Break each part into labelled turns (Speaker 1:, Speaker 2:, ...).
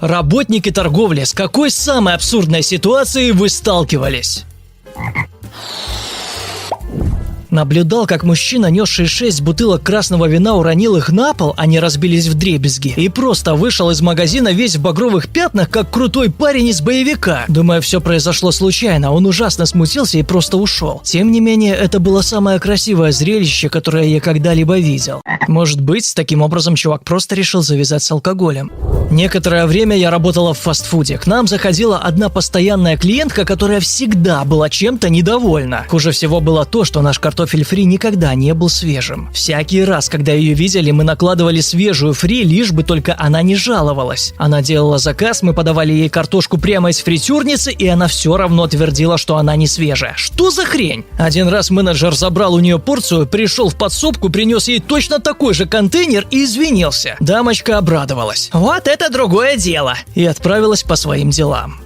Speaker 1: Работники торговли, с какой самой абсурдной ситуацией вы сталкивались? Наблюдал, как мужчина, несший 6 бутылок красного вина, уронил их на пол, они разбились вдребезги, и просто вышел из магазина весь в багровых пятнах, как крутой парень из боевика. Думаю, все произошло случайно, он ужасно смутился и просто ушел. Тем не менее, это было самое красивое зрелище, которое я когда-либо видел. Может быть, таким образом чувак просто решил завязать с алкоголем. Некоторое время я работала в фастфуде. К нам заходила одна постоянная клиентка, которая всегда была чем-то недовольна. Хуже всего было то, что наш картофель фри никогда не был свежим. Всякий раз, когда ее видели, мы накладывали свежую фри, лишь бы только она не жаловалась. Она делала заказ, мы подавали ей картошку прямо из фритюрницы, и она все равно твердила, что она не свежая. Что за хрень? Один раз менеджер забрал у нее порцию, пришел в подсобку, принес ей точно такой же контейнер и извинился. Дамочка обрадовалась. Вот это другое дело! И отправилась по своим делам.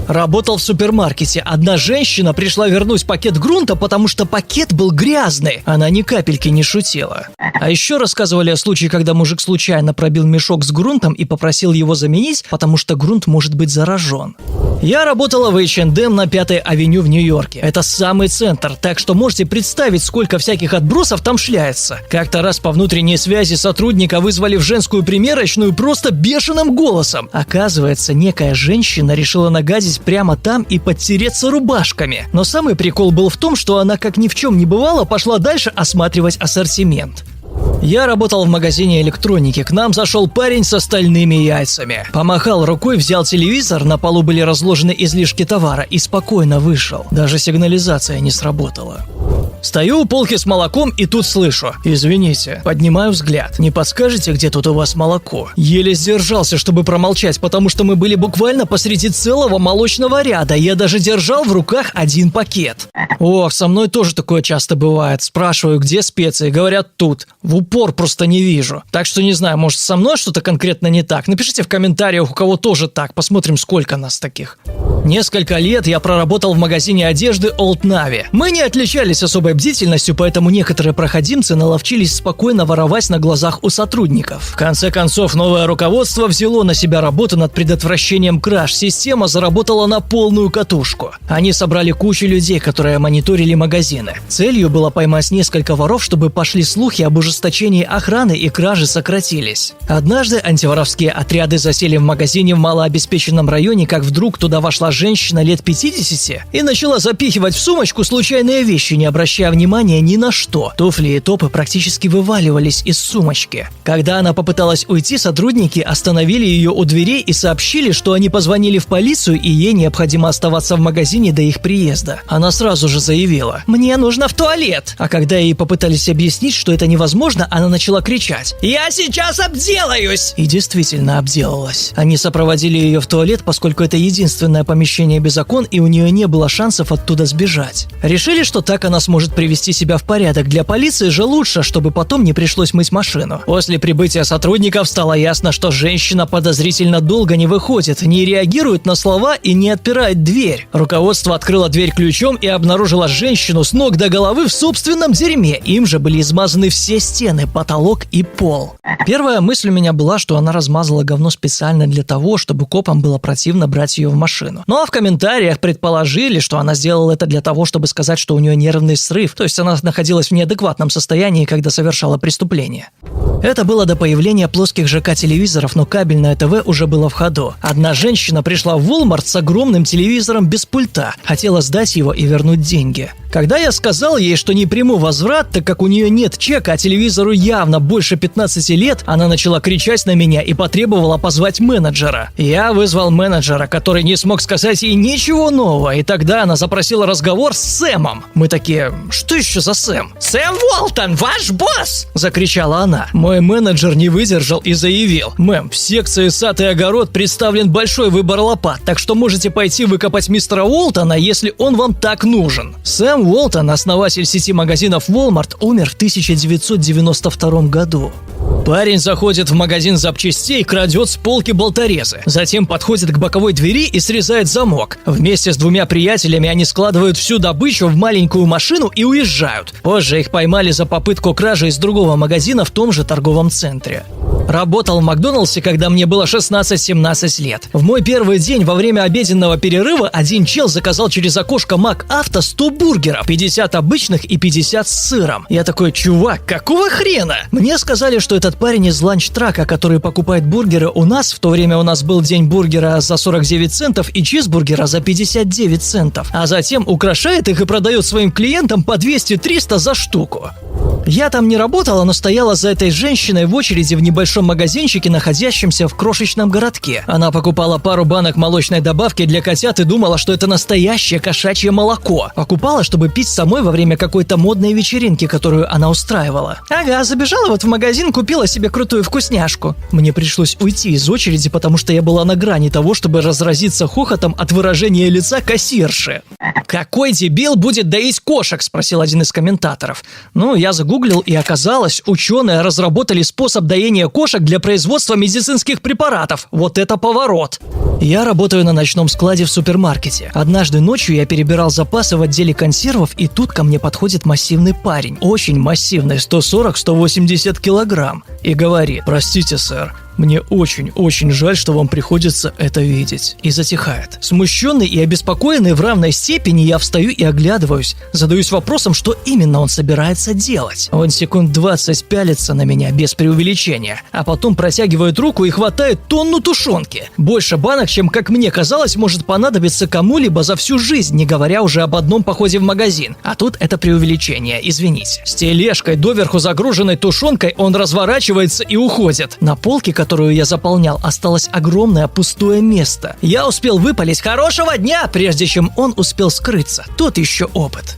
Speaker 1: Работал в супермаркете. Одна женщина пришла вернуть пакет грунта, потому что пакет был грязный. Она ни капельки не шутила. А еще рассказывали о случае, когда мужик случайно пробил мешок с грунтом и попросил его заменить, потому что грунт может быть заражен. Я работала в H&M на 5-й авеню в Нью-Йорке. Это самый центр, так что можете представить, сколько всяких отбросов там шляется. Как-то раз по внутренней связи сотрудника вызвали в женскую примерочную просто бешеным голосом. Оказывается, некая женщина решила нагадить прямо там и подтереться рубашками. Но самый прикол был в том, что она, как ни в чем не бывало, пошла дальше осматривать ассортимент. Я работал в магазине электроники. К нам зашел парень со стальными яйцами. Помахал рукой, взял телевизор, на полу были разложены излишки товара и спокойно вышел. Даже сигнализация не сработала. Стою у полки с молоком и тут слышу: «Извините». Поднимаю взгляд. «Не подскажете, где тут у вас молоко?» Еле сдержался, чтобы промолчать, потому что мы были буквально посреди целого молочного ряда. Я даже держал в руках один пакет. Ох, со мной тоже такое часто бывает. Спрашиваю, где специи, говорят, тут. В упор просто не вижу. Так что не знаю, может, со мной что-то конкретно не так. Напишите в комментариях, у кого тоже так. Посмотрим, сколько нас таких. Несколько лет я проработал в магазине одежды Old Navy. Мы не отличались особой бдительностью, поэтому некоторые проходимцы наловчились спокойно воровать на глазах у сотрудников. В конце концов, новое руководство взяло на себя работу над предотвращением краж. Система заработала на полную катушку. Они собрали кучу людей, которые мониторили магазины. Целью было поймать несколько воров, чтобы пошли слухи об ужесточении охраны и кражи сократились. Однажды антиворовские отряды засели в магазине в малообеспеченном районе, как вдруг туда вошла женщина лет 50 и начала запихивать в сумочку случайные вещи, не обращая внимания ни на что. Туфли и топы практически вываливались из сумочки. Когда она попыталась уйти, сотрудники остановили ее у дверей и сообщили, что они позвонили в полицию и ей необходимо оставаться в магазине до их приезда. Она сразу же заявила: «Мне нужно в туалет!» А когда ей попытались объяснить, что это невозможно, она начала кричать: «Я сейчас обделаюсь!» И действительно обделалась. Они сопроводили ее в туалет, поскольку это единственное помещение без окон, и у нее не было шансов оттуда сбежать. Решили, что так она сможет привести себя в порядок. Для полиции же лучше, чтобы потом не пришлось мыть машину. После прибытия сотрудников стало ясно, что женщина подозрительно долго не выходит, не реагирует на слова и не отпирает дверь. Руководство открыло дверь ключом и обнаружило женщину с ног до головы в собственном дерьме. Им же были измазаны все стены, потолок и пол. Первая мысль у меня была, что она размазала говно специально для того, чтобы копам было противно брать ее в машину. Ну а в комментариях предположили, что она сделала это для того, чтобы сказать, что у нее нервный срыв, то есть она находилась в неадекватном состоянии, когда совершала преступление. Это было до появления плоских ЖК-телевизоров, но кабельное ТВ уже было в ходу. Одна женщина пришла в Walmart с огромным телевизором без пульта, хотела сдать его и вернуть деньги. Когда я сказал ей, что не приму возврат, так как у нее нет чека, а телевизору явно больше 15 лет, она начала кричать на меня и потребовала позвать менеджера. Я вызвал менеджера, который не смог сказать ей ничего нового, и тогда она запросила разговор с Сэмом. Мы такие: «Что еще за Сэм?» «Сэм Уолтон, ваш босс!» – закричала она. Мой менеджер не выдержал и заявил: «Мэм, в секции сад и огород представлен большой выбор лопат, так что можете пойти выкопать мистера Уолтона, если он вам так нужен». Сэм Уолтон, основатель сети магазинов Walmart, умер в 1992 году. Парень заходит в магазин запчастей, крадет с полки болторезы. Затем подходит к боковой двери и срезает замок. Вместе с двумя приятелями они складывают всю добычу в маленькую машину и уезжают. Позже их поймали за попытку кражи из другого магазина в том же торговом центре. Работал в Макдональдсе, когда мне было 16-17 лет. В мой первый день во время обеденного перерыва один чел заказал через окошко МакАвто 100 бургеров, 50 обычных и 50 с сыром. Я такой: чувак, какого хрена? Мне сказали, что этот парень из ланч-трака, который покупает бургеры у нас, в то время у нас был день бургера за 49 центов и чизбургера за 59 центов, а затем украшает их и продает своим клиентам по 200-300 за штуку. Я там не работала, но стояла за этой женщиной в очереди в небольшом магазинчике, находящемся в крошечном городке. Она покупала пару банок молочной добавки для котят и думала, что это настоящее кошачье молоко. Покупала, чтобы пить самой во время какой-то модной вечеринки, которую она устраивала. Ага, забежала вот в магазин, купила себе крутую вкусняшку. Мне пришлось уйти из очереди, потому что я была на грани того, чтобы разразиться хохотом от выражения лица кассирши. «Какой дебил будет доить кошек?» – спросил один из комментаторов. Я загуглил, и оказалось, ученые разработали способ доения кошек для производства медицинских препаратов. Вот это поворот! Я работаю на ночном складе в супермаркете. Однажды ночью я перебирал запасы в отделе консервов, и тут ко мне подходит массивный парень. Очень массивный, 140-180 килограмм. И говорит: «Простите, сэр, мне очень жаль, что вам приходится это видеть». И затихает. Смущенный и обеспокоенный в равной степени, я встаю и оглядываюсь. Задаюсь вопросом, что именно он собирается делать. Он секунд 20 пялится на меня без преувеличения, а потом протягивает руку и хватает тонну тушенки. Больше банок, чем, как мне казалось, может понадобиться кому-либо за всю жизнь, не говоря уже об одном походе в магазин. А тут это преувеличение, извините. С тележкой, доверху загруженной тушенкой, он разворачивается и уходит. На полке, которую я заполнял, осталось огромное пустое место. Я успел выпалить «хорошего дня», прежде чем он успел скрыться. Тот еще опыт.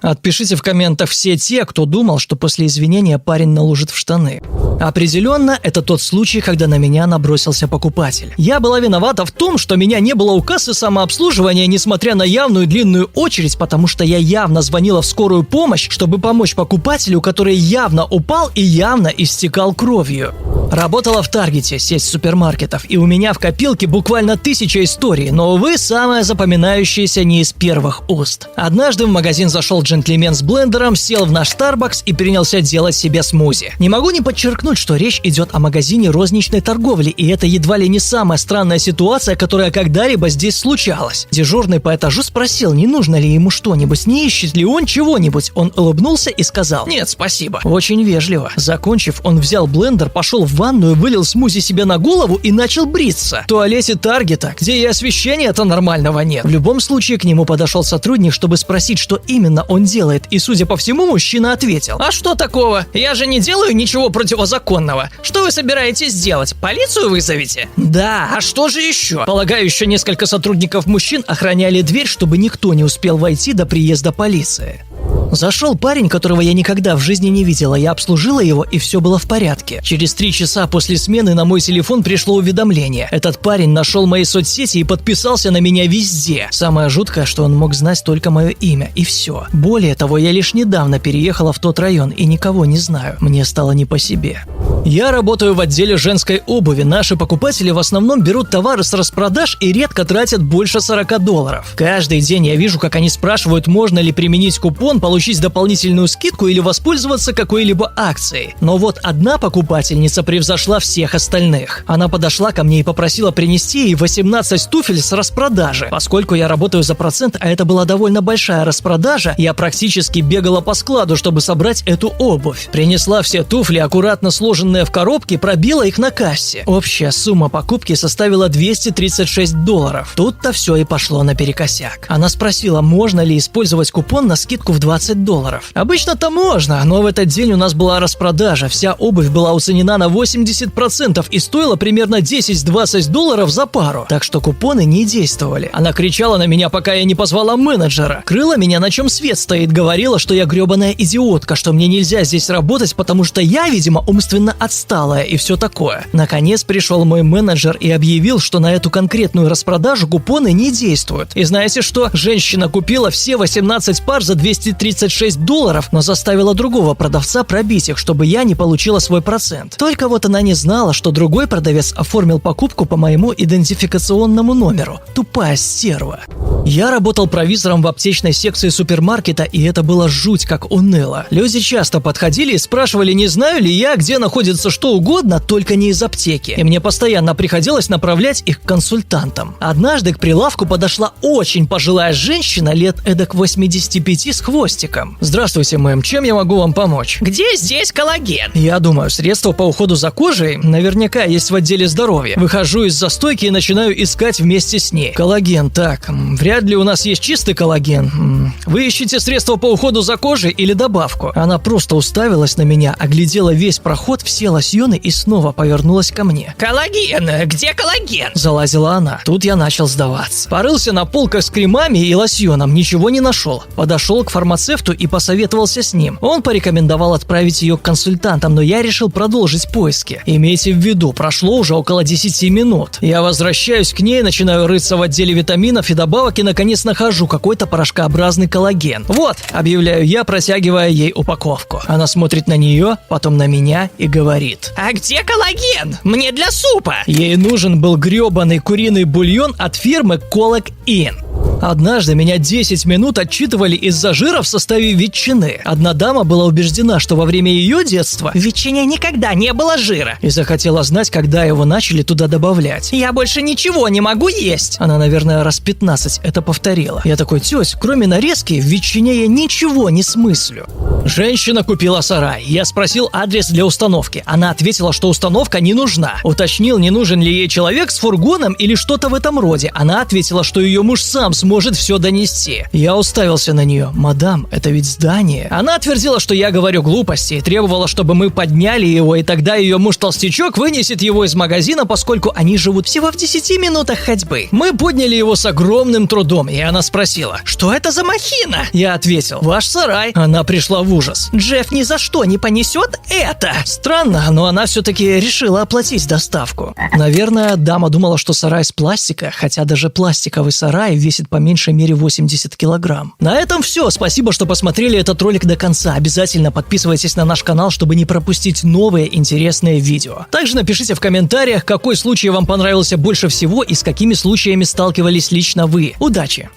Speaker 1: Отпишите в комментах все те, кто думал, что после извинения парень наложит в штаны. Определенно, это тот случай, когда на меня набросился покупатель. Я была виновата в том, что меня не было у кассы самообслуживания, несмотря на явную длинную очередь, потому что я явно звонила в скорую помощь, чтобы помочь покупателю, который явно упал и явно истекал кровью. Работала в Таргете, сеть супермаркетов, и у меня в копилке буквально 1000 историй, но, увы, самая запоминающаяся не из первых уст. Однажды в магазин зашел джентльмен с блендером, сел в наш Starbucks и принялся делать себе смузи. Не могу не подчеркнуть, что речь идет о магазине розничной торговли, и это едва ли не самая странная ситуация, которая когда-либо здесь случалась. Дежурный по этажу спросил, не нужно ли ему что-нибудь, не ищет ли он чего-нибудь. Он улыбнулся и сказал: «Нет, спасибо». Очень вежливо. Закончив, он взял блендер, пошел в ванную, вылил смузи себе на голову и начал бриться. В туалете Таргета, где и освещения-то нормального нет. В любом случае, к нему подошел сотрудник, чтобы спросить, что именно он делает, и, судя по всему, мужчина ответил: «А что такого? Я же не делаю ничего противозаконного. Что вы собираетесь делать? Полицию вызовете?» «Да, а что же еще?» Полагаю, еще несколько сотрудников мужчин охраняли дверь, чтобы никто не успел войти до приезда полиции. Зашел парень, которого я никогда в жизни не видела. Я обслужила его, и все было в порядке. Через 3 часа после смены на мой телефон пришло уведомление. Этот парень нашел мои соцсети и подписался на меня везде. Самое жуткое, что он мог знать только мое имя, и все. Более того, я лишь недавно переехала в тот район и никого не знаю. Мне стало не по себе. Я работаю в отделе женской обуви. Наши покупатели в основном берут товары с распродаж и редко тратят больше $40. Каждый день я вижу, как они спрашивают, можно ли применить купон, получить дополнительную скидку или воспользоваться какой-либо акцией. Но вот одна покупательница превзошла всех остальных. Она подошла ко мне и попросила принести ей 18 туфель с распродажи. Поскольку я работаю за процент, а это была довольно большая распродажа, я практически бегала по складу, чтобы собрать эту обувь. Принесла все туфли, аккуратно сложенные в коробке, пробила их на кассе. Общая сумма покупки составила $236. Тут-то все и пошло наперекосяк. Она спросила, можно ли использовать купон на скидку в $20. Обычно-то можно, но в этот день у нас была распродажа. Вся обувь была уценена на 80% и стоила примерно $10-20 за пару. Так что купоны не действовали. Она кричала на меня, пока я не позвала менеджера. Крыла меня, на чем свет стоит, говорила, что я гребаная идиотка, что мне нельзя здесь работать, потому что я, видимо, умственно отсталая и все такое. Наконец пришел мой менеджер и объявил, что на эту конкретную распродажу купоны не действуют. И знаете что? Женщина купила все 18 пар за $236, но заставила другого продавца пробить их, чтобы я не получила свой процент. Только вот она не знала, что другой продавец оформил покупку по моему идентификационному номеру. Тупая стерва. Я работал провизором в аптечной секции супермаркета, и это было жуть как уныло. Люди часто подходили и спрашивали, не знаю ли я, где находится что угодно, только не из аптеки. И мне постоянно приходилось направлять их к консультантам. Однажды к прилавку подошла очень пожилая женщина лет эдак 85 с хвостиком. «Здравствуйте, мэм, чем я могу вам помочь?»
Speaker 2: Где здесь коллаген?
Speaker 1: Я думаю, средства по уходу за кожей наверняка есть в отделе здоровья. Выхожу из-за стойки и начинаю искать вместе с ней. Коллаген, так, вряд ли у нас есть чистый коллаген. Вы ищете средства по уходу за кожей или добавку? Она просто уставилась на меня, оглядела весь проход, все лосьоны и снова повернулась ко мне.
Speaker 2: Коллаген, где коллаген?
Speaker 1: Залазила она. Тут я начал сдаваться. Порылся на полках с кремами и лосьоном, ничего не нашел. Подошел к фармацевту и посоветовался с ним. Он порекомендовал отправить ее к консультантам, но я решил продолжить поиски. Имейте в виду, прошло уже около 10 минут. Я возвращаюсь к ней, начинаю рыться в отделе витаминов и добавок и наконец нахожу какой-то порошкообразный коллаген. Вот, объявляю я, протягивая ей упаковку. Она смотрит на нее, потом на меня и говорит:
Speaker 2: А где коллаген? Мне для супа.
Speaker 1: Ей нужен был гребаный куриный бульон от фирмы Коллаг-Ин. Однажды меня 10 минут отчитывали из-за жира в составе ветчины. Одна дама была убеждена, что во время ее детства
Speaker 2: В ветчине никогда не было жира.
Speaker 1: и захотела знать, когда его начали туда добавлять.
Speaker 2: Я больше ничего не могу есть.
Speaker 1: Она, наверное, раз 15 это повторила. Я такой: тёсь, кроме нарезки, в ветчине я ничего не смыслю. Женщина купила сарай. Я спросил адрес для установки. Она ответила, что установка не нужна. Уточнил, не нужен ли ей человек с фургоном или что-то в этом роде. Она ответила, что ее муж сам сможет все донести. Я уставился на нее. Мадам, это ведь здание. Она отвердила, что я говорю глупости, и требовала, чтобы мы подняли его, и тогда ее муж-толстячок вынесет его из магазина, поскольку они живут всего в 10 минутах ходьбы. Мы подняли его с огромным трудом, и она спросила:
Speaker 2: Что это за махина?
Speaker 1: Я ответил: ваш сарай. Она пришла в ужас.
Speaker 2: Джефф ни за что не понесет это.
Speaker 1: Странно, но она все-таки решила оплатить доставку. Наверное, дама думала, что сарай с пластика, хотя даже пластиковый сарай весит по меньшей мере 80 килограмм. На этом все. Спасибо, что посмотрели этот ролик до конца. Обязательно подписывайтесь на наш канал, чтобы не пропустить новые интересные видео. Также напишите в комментариях, какой случай вам понравился больше всего и с какими случаями сталкивались лично вы. Удачи!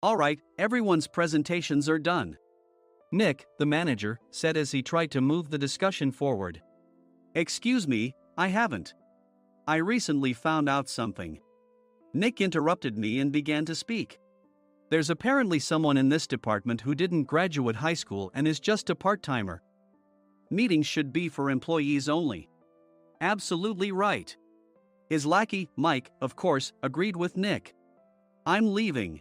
Speaker 3: All right, everyone's presentations are done. Nick, the manager, said as he tried to move the discussion forward. Excuse me, I haven't. I recently found out something. Nick interrupted me and began to speak. There's apparently someone in this department who didn't graduate high school and is just a part-timer. Meetings should be for employees only. Absolutely right. His lackey, Mike, of course, agreed with Nick. I'm leaving.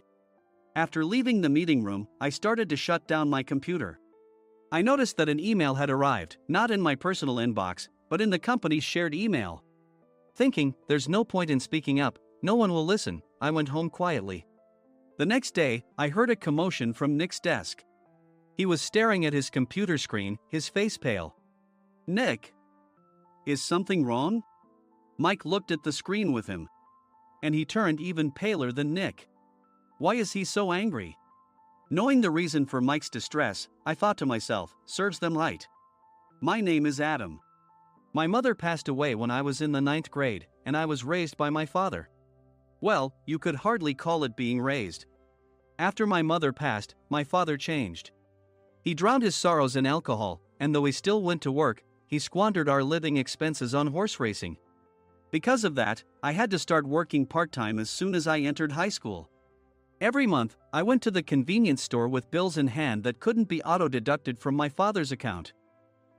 Speaker 3: After leaving the meeting room, I started to shut down my computer. I noticed that an email had arrived, not in my personal inbox, but in the company's shared email. Thinking, there's no point in speaking up, no one will listen, I went home quietly. The next day, I heard a commotion from Nick's desk. He was staring at his computer screen, his face pale. Nick? Is something wrong? Mike looked at the screen with him. And he turned even paler than Nick. Why is he so angry? Knowing the reason for Mike's distress, I thought to myself, serves them right. My name is Adam. My mother passed away when I was in the 9th grade, and I was raised by my father. Well, you could hardly call it being raised. After my mother passed, my father changed. He drowned his sorrows in alcohol, and though he still went to work, he squandered our living expenses on horse racing. Because of that, I had to start working part-time as soon as I entered high school. Every month, I went to the convenience store with bills in hand that couldn't be auto-deducted from my father's account.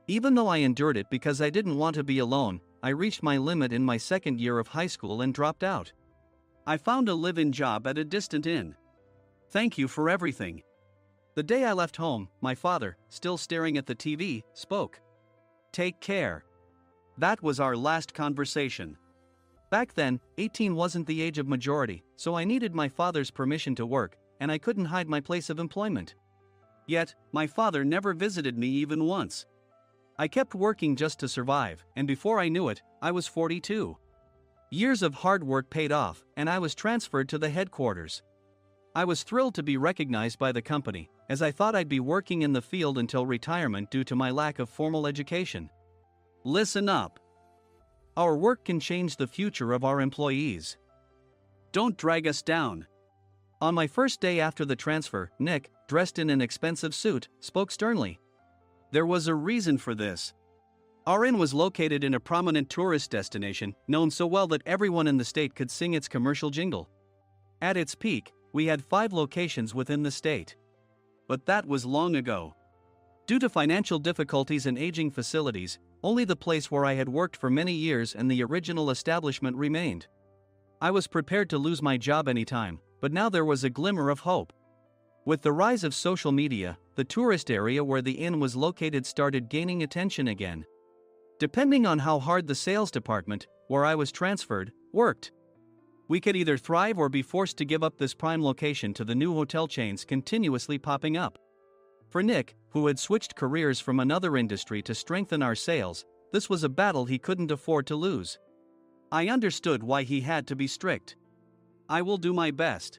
Speaker 3: Even though I endured it because I didn't want to be alone, I reached my limit in my second year of high school and dropped out. I found a live-in job at a distant inn. Thank you for everything. The day I left home, my father, still staring at the TV, spoke. Take care. That was our last conversation. Back then, 18 wasn't the age of majority, so I needed my father's permission to work, and I couldn't hide my place of employment. Yet, my father never visited me even once. I kept working just to survive, and before I knew it, I was 42. Years of hard work paid off, and I was transferred to the headquarters. I was thrilled to be recognized by the company, as I thought I'd be working in the field until retirement due to my lack of formal education. Listen up. Our work can change the future of our employees. Don't drag us down. On my first day after the transfer, Nick, dressed in an expensive suit, spoke sternly. There was a reason for this. Our inn was located in a prominent tourist destination, known so well that everyone in the state could sing its commercial jingle. At its peak, we had 5 locations within the state. But that was long ago. Due to financial difficulties and aging facilities, only the place where I had worked for many years and the original establishment remained. I was prepared to lose my job anytime, but now there was a glimmer of hope. With the rise of social media, the tourist area where the inn was located started gaining attention again. Depending on how hard the sales department, where I was transferred, worked, we could either thrive or be forced to give up this prime location to the new hotel chains continuously popping up. For Nick, who had switched careers from another industry to strengthen our sales, this was a battle he couldn't afford to lose. I understood why he had to be strict. I will do my best.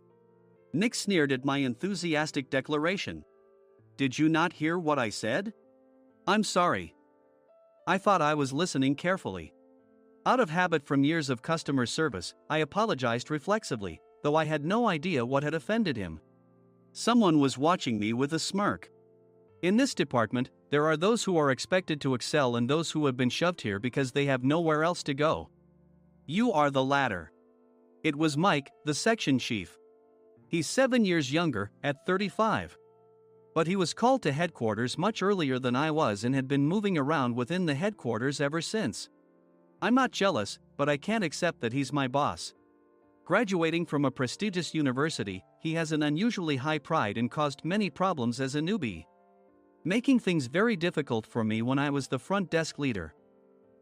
Speaker 3: Nick sneered at my enthusiastic declaration. Did you not hear what I said? I'm sorry. I thought I was listening carefully. Out of habit from years of customer service, I apologized reflexively, though I had no idea what had offended him. Someone was watching me with a smirk. In this department, there are those who are expected to excel and those who have been shoved here because they have nowhere else to go. You are the latter. It was Mike, the section chief. He's 7 years younger, at 35. But he was called to headquarters much earlier than I was and had been moving around within the headquarters ever since. I'm not jealous, but I can't accept that he's my boss. Graduating from a prestigious university, he has an unusually high pride and caused many problems as a newbie, making things very difficult for me when I was the front desk leader.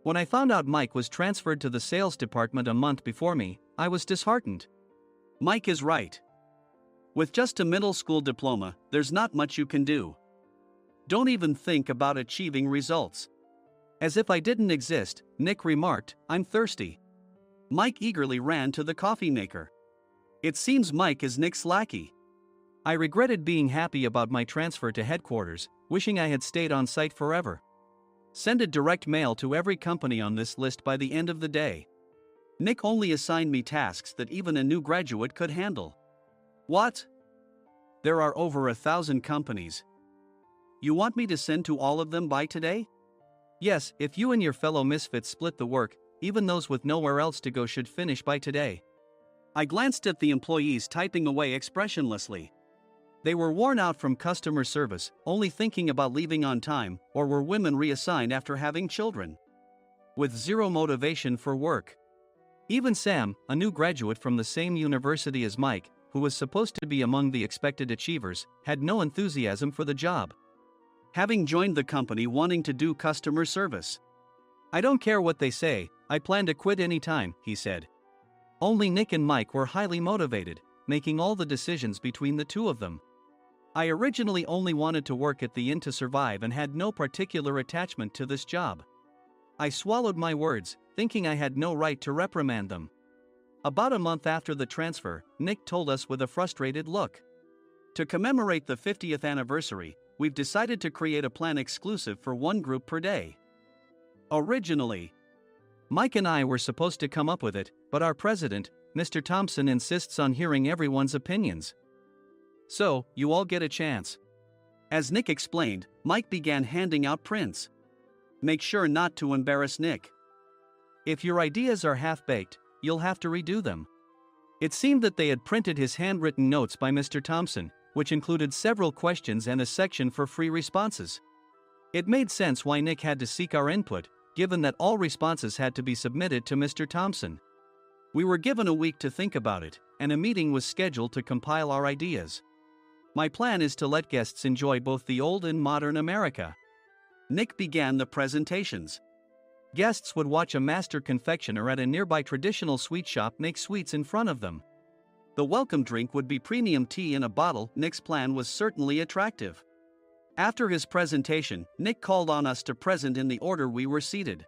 Speaker 3: When I found out Mike was transferred to the sales department a month before me, I was disheartened. Mike is right. With just a middle school diploma, there's not much you can do. Don't even think about achieving results. As if I didn't exist, Nick remarked, I'm thirsty. Mike eagerly ran to the coffee maker. It seems Mike is Nick's lackey. I regretted being happy about my transfer to headquarters, wishing I had stayed on site forever. Send a direct mail to every company on this list by the end of the day. Nick only assigned me tasks that even a new graduate could handle. What? There are over 1,000 companies. You want me to send to all of them by today? Yes, if you and your fellow misfits split the work, even those with nowhere else to go should finish by today. I glanced at the employees typing away expressionlessly. They were worn out from customer service, only thinking about leaving on time, or were women reassigned after having children, with zero motivation for work. Even Sam, a new graduate from the same university as Mike, who was supposed to be among the expected achievers, had no enthusiasm for the job, having joined the company wanting to do customer service. I don't care what they say, I plan to quit anytime, he said. Only Nick and Mike were highly motivated, making all the decisions between the two of them. I originally only wanted to work at the inn to survive and had no particular attachment to this job. I swallowed my words, thinking I had no right to reprimand them. About a month after the transfer, Nick told us with a frustrated look. To commemorate the 50th anniversary, we've decided to create a plan exclusive for one group per day. Originally, Mike and I were supposed to come up with it, but our president, Mr. Thompson, insists on hearing everyone's opinions. So, you all get a chance. As Nick explained, Mike began handing out prints. Make sure not to embarrass Nick. If your ideas are half-baked, you'll have to redo them. It seemed that they had printed his handwritten notes by Mr. Thompson, which included several questions and a section for free responses. It made sense why Nick had to seek our input, given that all responses had to be submitted to Mr. Thompson. We were given a week to think about it, and a meeting was scheduled to compile our ideas. My plan is to let guests enjoy both the old and modern America. Nick began the presentations. Guests would watch a master confectioner at a nearby traditional sweet shop make sweets in front of them. The welcome drink would be premium tea in a bottle. Nick's plan was certainly attractive. After his presentation, Nick called on us to present in the order we were seated.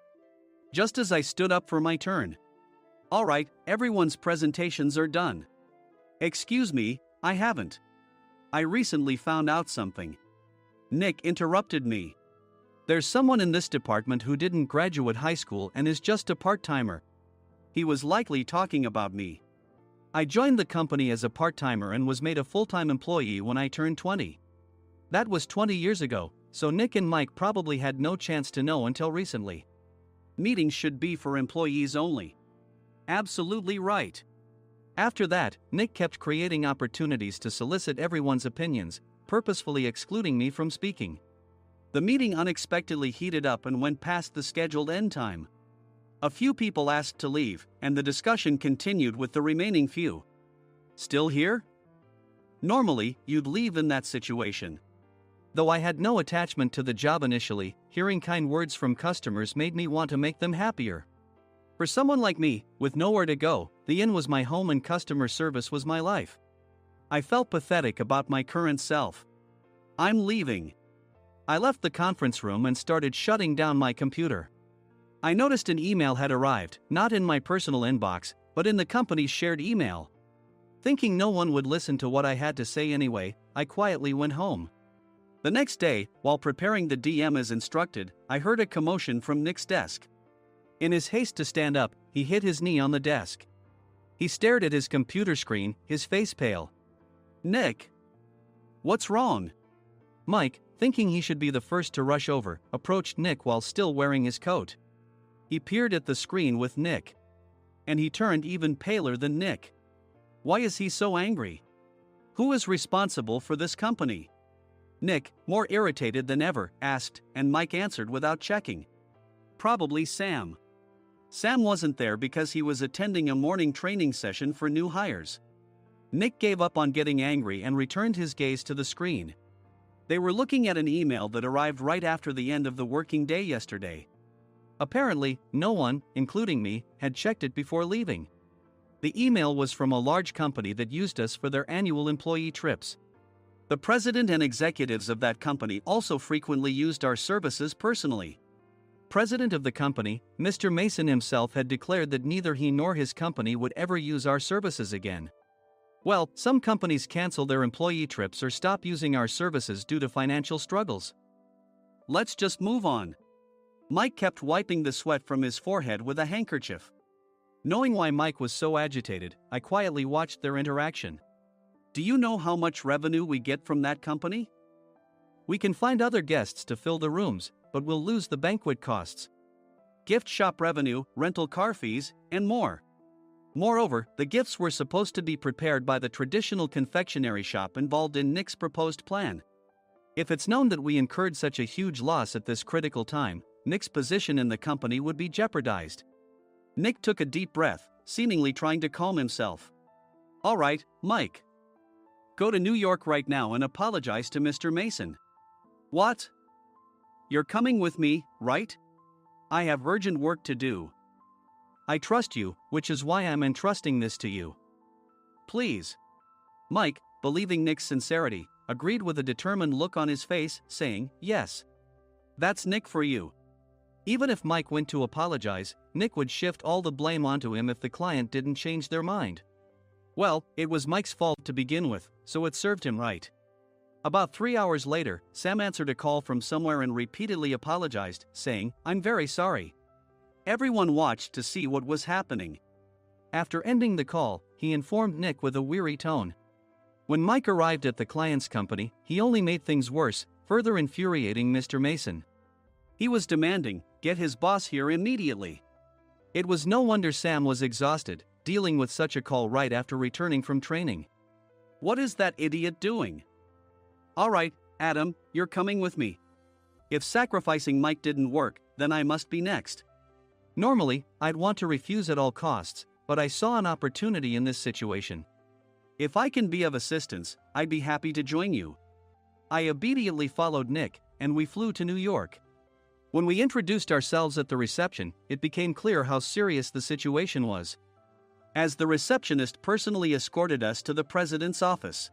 Speaker 3: Just as I stood up for my turn, Alright, everyone's presentations are done. Excuse me, I haven't. I recently found out something. Nick interrupted me. There's someone in this department who didn't graduate high school and is just a part-timer. He was likely talking about me. I joined the company as a part-timer and was made a full-time employee when I turned 20. That was 20 years ago, so Nick and Mike probably had no chance to know until recently. Meetings should be for employees only. Absolutely right. After that, Nick kept creating opportunities to solicit everyone's opinions, purposefully excluding me from speaking. The meeting unexpectedly heated up and went past the scheduled end time. A few people asked to leave, and the discussion continued with the remaining few. Still here? Normally, you'd leave in that situation. Though I had no attachment to the job initially, hearing kind words from customers made me want to make them happier. For someone like me, with nowhere to go, the inn was my home and customer service was my life. I felt pathetic about my current self. I'm leaving. I left the conference room and started shutting down my computer. I noticed an email had arrived, not in my personal inbox, but in the company's shared email. Thinking no one would listen to what I had to say anyway, I quietly went home. The next day, while preparing the DM as instructed, I heard a commotion from Nick's desk. In his haste to stand up, he hit his knee on the desk. He stared at his computer screen, his face pale. Nick! What's wrong? Mike, thinking he should be the first to rush over, approached Nick while still wearing his coat. He peered at the screen with Nick. And he turned even paler than Nick. Why is he so angry? Who is responsible for this company? Nick, more irritated than ever, asked, and Mike answered without checking. Probably Sam. Sam wasn't there because he was attending a morning training session for new hires. Nick gave up on getting angry and returned his gaze to the screen. They were looking at an email that arrived right after the end of the working day yesterday. Apparently, no one, including me, had checked it before leaving. The email was from a large company that used us for their annual employee trips. The president and executives of that company also frequently used our services personally. President of the company, Mr. Mason himself, had declared that neither he nor his company would ever use our services again. Well, some companies cancel their employee trips or stop using our services due to financial struggles. Let's just move on. Mike kept wiping the sweat from his forehead with a handkerchief. Knowing why Mike was so agitated, I quietly watched their interaction. Do you know how much revenue we get from that company? We can find other guests to fill the rooms, but we'll lose the banquet costs, gift shop revenue, rental car fees, and more. Moreover, the gifts were supposed to be prepared by the traditional confectionery shop involved in Nick's proposed plan. If it's known that we incurred such a huge loss at this critical time, Nick's position in the company would be jeopardized. Nick took a deep breath, seemingly trying to calm himself. All right, Mike. Go to New York right now and apologize to Mr. Mason. What? You're coming with me, right? I have urgent work to do. I trust you, which is why I'm entrusting this to you. Please. Mike, believing Nick's sincerity, agreed with a determined look on his face, saying, yes. That's Nick for you. Even if Mike went to apologize, Nick would shift all the blame onto him if the client didn't change their mind. Well, it was Mike's fault to begin with, so it served him right. About 3 hours later, Sam answered a call from somewhere and repeatedly apologized, saying, I'm very sorry. Everyone watched to see what was happening. After ending the call, he informed Nick with a weary tone. When Mike arrived at the client's company, he only made things worse, further infuriating Mr. Mason. He was demanding, get his boss here immediately. It was no wonder Sam was exhausted, dealing with such a call right after returning from training. What is that idiot doing? All right, Adam, you're coming with me. If sacrificing Mike didn't work, then I must be next. Normally, I'd want to refuse at all costs, but I saw an opportunity in this situation. If I can be of assistance, I'd be happy to join you. I obediently followed Nick, and we flew to New York. When we introduced ourselves at the reception, it became clear how serious the situation was, as the receptionist personally escorted us to the president's office.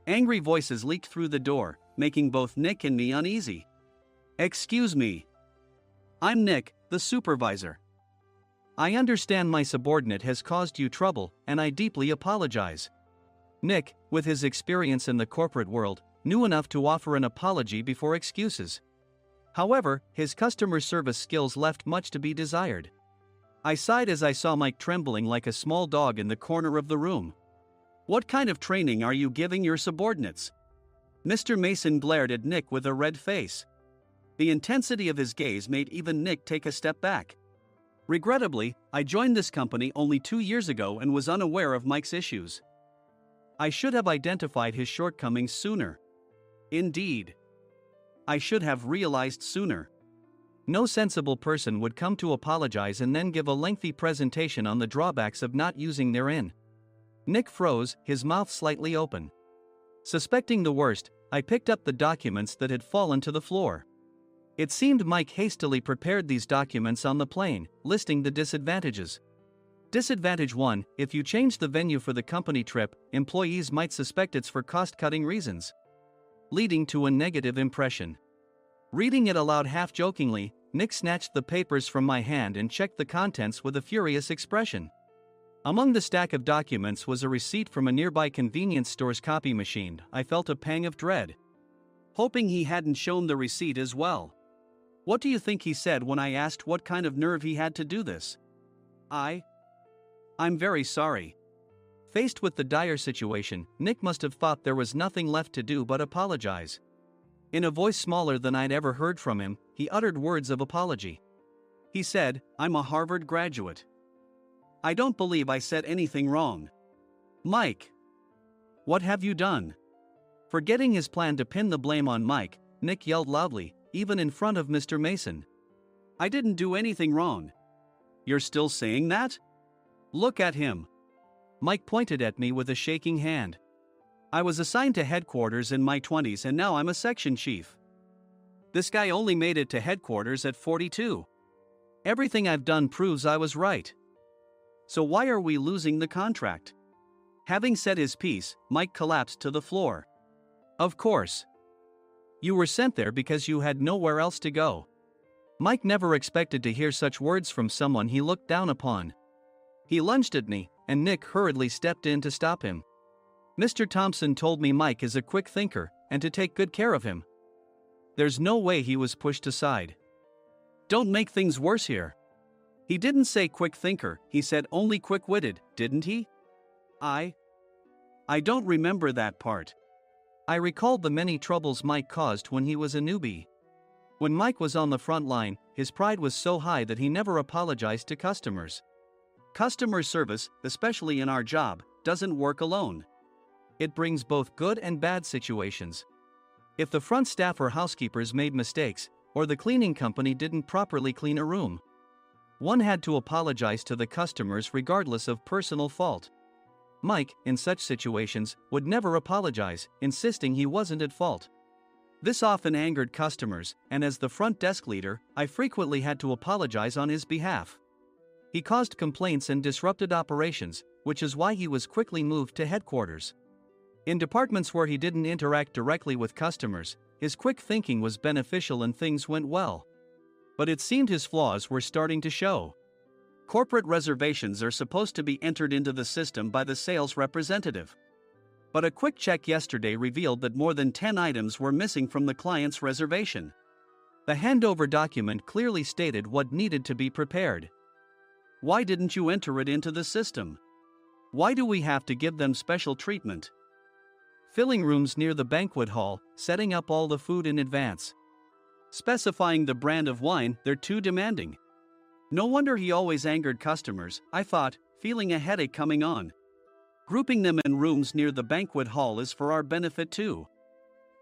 Speaker 3: Angry voices leaked through the door, making both Nick and me uneasy. Excuse me. I'm Nick, the supervisor. I understand my subordinate has caused you trouble, and I deeply apologize. Nick, with his experience in the corporate world, knew enough to offer an apology before excuses. However, his customer service skills left much to be desired. I sighed as I saw Mike trembling like a small dog in the corner of the room. What kind of training are you giving your subordinates? Mr. Mason glared at Nick with a red face. The intensity of his gaze made even Nick take a step back. Regrettably, I joined this company only 2 years ago and was unaware of Mike's issues. I should have identified his shortcomings sooner. Indeed. I should have realized sooner. No sensible person would come to apologize and then give a lengthy presentation on the drawbacks of not using their in. Nick froze, his mouth slightly open. Suspecting the worst, I picked up the documents that had fallen to the floor. It seemed Mike hastily prepared these documents on the plane, listing the disadvantages. Disadvantage 1: if you change the venue for the company trip, employees might suspect it's for cost-cutting reasons, leading to a negative impression. Reading it aloud half-jokingly, Nick snatched the papers from my hand and checked the contents with a furious expression. Among the stack of documents was a receipt from a nearby convenience store's copy machine. I felt a pang of dread, hoping he hadn't shown the receipt as well. What do you think he said when I asked what kind of nerve he had to do this? I'm very sorry. Faced with the dire situation, Nick must have thought there was nothing left to do but apologize. In a voice smaller than I'd ever heard from him, he uttered words of apology. He said, "I'm a Harvard graduate. I don't believe I said anything wrong." Mike! What have you done? Forgetting his plan to pin the blame on Mike, Nick yelled loudly, even in front of Mr. Mason. "I didn't do anything wrong." "You're still saying that? Look at him." Mike pointed at me with a shaking hand. "I was assigned to headquarters in my 20s and now I'm a section chief. This guy only made it to headquarters at 42. Everything I've done proves I was right. So why are we losing the contract?" Having said his piece, Mike collapsed to the floor. "Of course. You were sent there because you had nowhere else to go." Mike never expected to hear such words from someone he looked down upon. He lunged at me, and Nick hurriedly stepped in to stop him. "Mr. Thompson told me Mike is a quick thinker, and to take good care of him." There's no way he was pushed aside. "Don't make things worse here. He didn't say quick thinker, he said only quick-witted, didn't he?" I don't remember that part. I recalled the many troubles Mike caused when he was a newbie. When Mike was on the front line, his pride was so high that he never apologized to customers. Customer service, especially in our job, doesn't work alone. It brings both good and bad situations. If the front staff or housekeepers made mistakes, or the cleaning company didn't properly clean a room, one had to apologize to the customers regardless of personal fault. Mike, in such situations, would never apologize, insisting he wasn't at fault. This often angered customers, and as the front desk leader, I frequently had to apologize on his behalf. He caused complaints and disrupted operations, which is why he was quickly moved to headquarters. In departments where he didn't interact directly with customers, his quick thinking was beneficial and things went well. But it seemed his flaws were starting to show. Corporate reservations are supposed to be entered into the system by the sales representative. But a quick check yesterday revealed that more than 10 items were missing from the client's reservation. The handover document clearly stated what needed to be prepared. Why didn't you enter it into the system? Why do we have to give them special treatment? Filling rooms near the banquet hall, setting up all the food in advance. Specifying the brand of wine, they're too demanding. No wonder he always angered customers, I thought, feeling a headache coming on. Grouping them in rooms near the banquet hall is for our benefit too.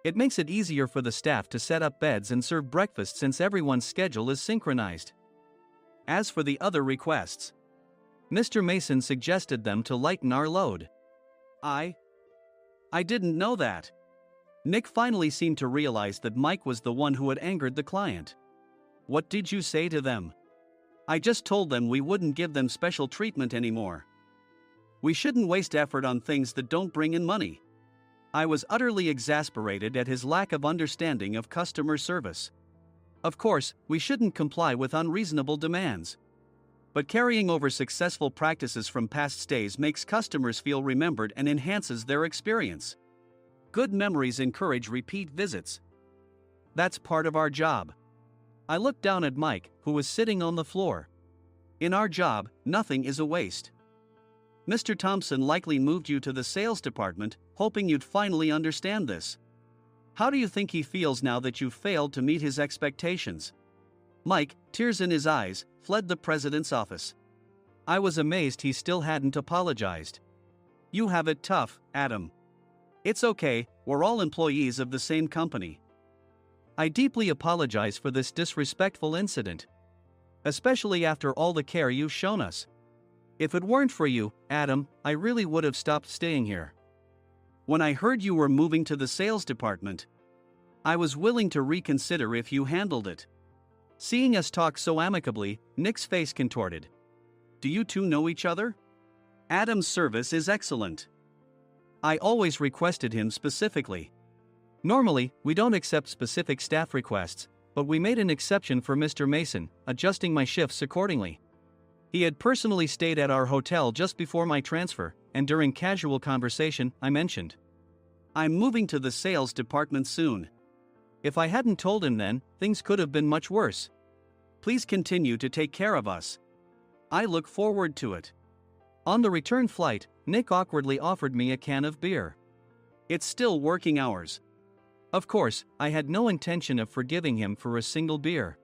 Speaker 3: It makes it easier for the staff to set up beds and serve breakfast since everyone's schedule is synchronized. As for the other requests, Mr. Mason suggested them to lighten our load. I didn't know that. Nick finally seemed to realize that Mike was the one who had angered the client. What did you say to them? I just told them we wouldn't give them special treatment anymore. We shouldn't waste effort on things that don't bring in money. I was utterly exasperated at his lack of understanding of customer service. Of course, we shouldn't comply with unreasonable demands. But carrying over successful practices from past stays makes customers feel remembered and enhances their experience. Good memories encourage repeat visits. That's part of our job. I looked down at Mike, who was sitting on the floor. In our job, nothing is a waste. Mr. Thompson likely moved you to the sales department, hoping you'd finally understand this. How do you think he feels now that you failed to meet his expectations? Mike, tears in his eyes, fled the president's office. I was amazed he still hadn't apologized. You have it tough, Adam. It's okay, we're all employees of the same company. I deeply apologize for this disrespectful incident. Especially after all the care you've shown us. If it weren't for you, Adam, I really would have stopped staying here. When I heard you were moving to the sales department, I was willing to reconsider if you handled it. Seeing us talk so amicably, Nick's face contorted. Do you two know each other? Adam's service is excellent. I always requested him specifically. Normally, we don't accept specific staff requests, but we made an exception for Mr. Mason, adjusting my shifts accordingly. He had personally stayed at our hotel just before my transfer, and during casual conversation, I mentioned, I'm moving to the sales department soon. If I hadn't told him then, things could have been much worse. Please continue to take care of us. I look forward to it. On the return flight, Nick awkwardly offered me a can of beer. It's still working hours. Of course, I had no intention of forgiving him for a single beer.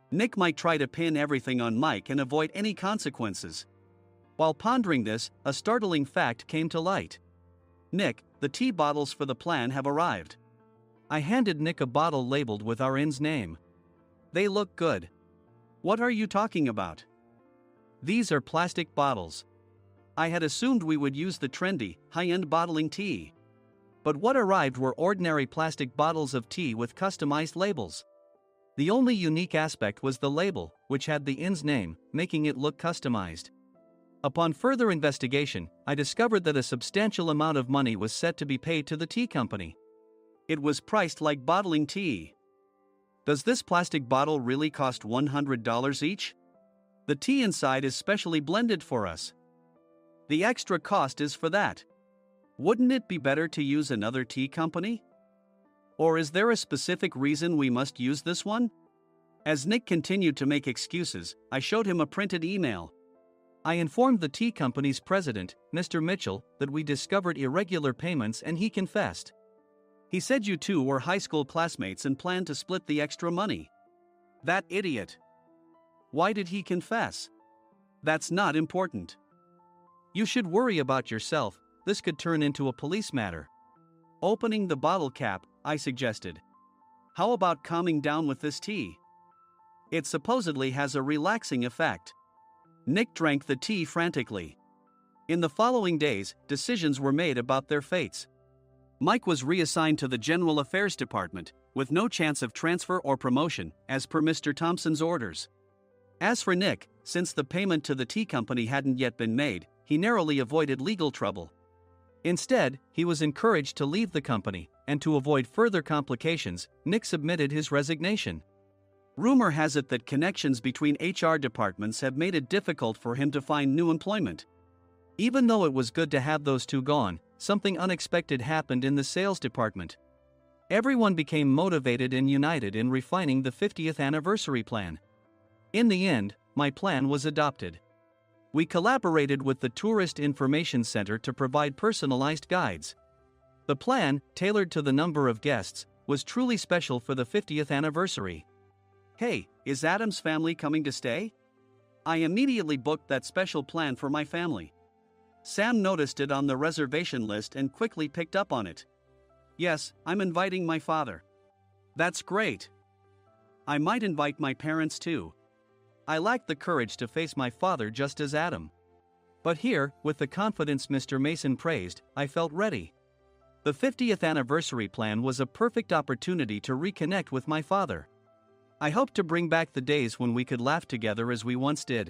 Speaker 3: Nick might try to pin everything on Mike and avoid any consequences. While pondering this, a startling fact came to light. Nick, the tea bottles for the plan have arrived. I handed Nick a bottle labeled with our inn's name. They look good. What are you talking about? These are plastic bottles. I had assumed we would use the trendy, high-end bottling tea. But what arrived were ordinary plastic bottles of tea with customized labels. The only unique aspect was the label, which had the inn's name, making it look customized. Upon further investigation, I discovered that a substantial amount of money was set to be paid to the tea company. It was priced like bottling tea. Does this plastic bottle really cost $100 each? The tea inside is specially blended for us. The extra cost is for that. Wouldn't it be better to use another tea company? Or is there a specific reason we must use this one? As Nick continued to make excuses, I showed him a printed email. I informed the tea company's president, Mr. Mitchell, that we discovered irregular payments and he confessed. He said you two were high school classmates and planned to split the extra money. That idiot. Why did he confess? That's not important. You should worry about yourself, this could turn into a police matter. Opening the bottle cap, I suggested. How about calming down with this tea? It supposedly has a relaxing effect. Nick drank the tea frantically. In the following days, decisions were made about their fates. Mike was reassigned to the General Affairs Department, with no chance of transfer or promotion, as per Mr. Thompson's orders. As for Nick, since the payment to the tea company hadn't yet been made, he narrowly avoided legal trouble. Instead, he was encouraged to leave the company, and to avoid further complications, Nick submitted his resignation. Rumor has it that connections between HR departments have made it difficult for him to find new employment. Even though it was good to have those two gone, something unexpected happened in the sales department. Everyone became motivated and united in refining the 50th anniversary plan. In the end, my plan was adopted. We collaborated with the Tourist Information Center to provide personalized guides. The plan, tailored to the number of guests, was truly special for the 50th anniversary. Hey, is Adam's family coming to stay? I immediately booked that special plan for my family. Sam noticed it on the reservation list and quickly picked up on it. Yes, I'm inviting my father. That's great. I might invite my parents too. I lacked the courage to face my father just as Adam. But here, with the confidence Mr. Mason praised, I felt ready. The 50th anniversary plan was a perfect opportunity to reconnect with my father. I hoped to bring back the days when we could laugh together as we once did.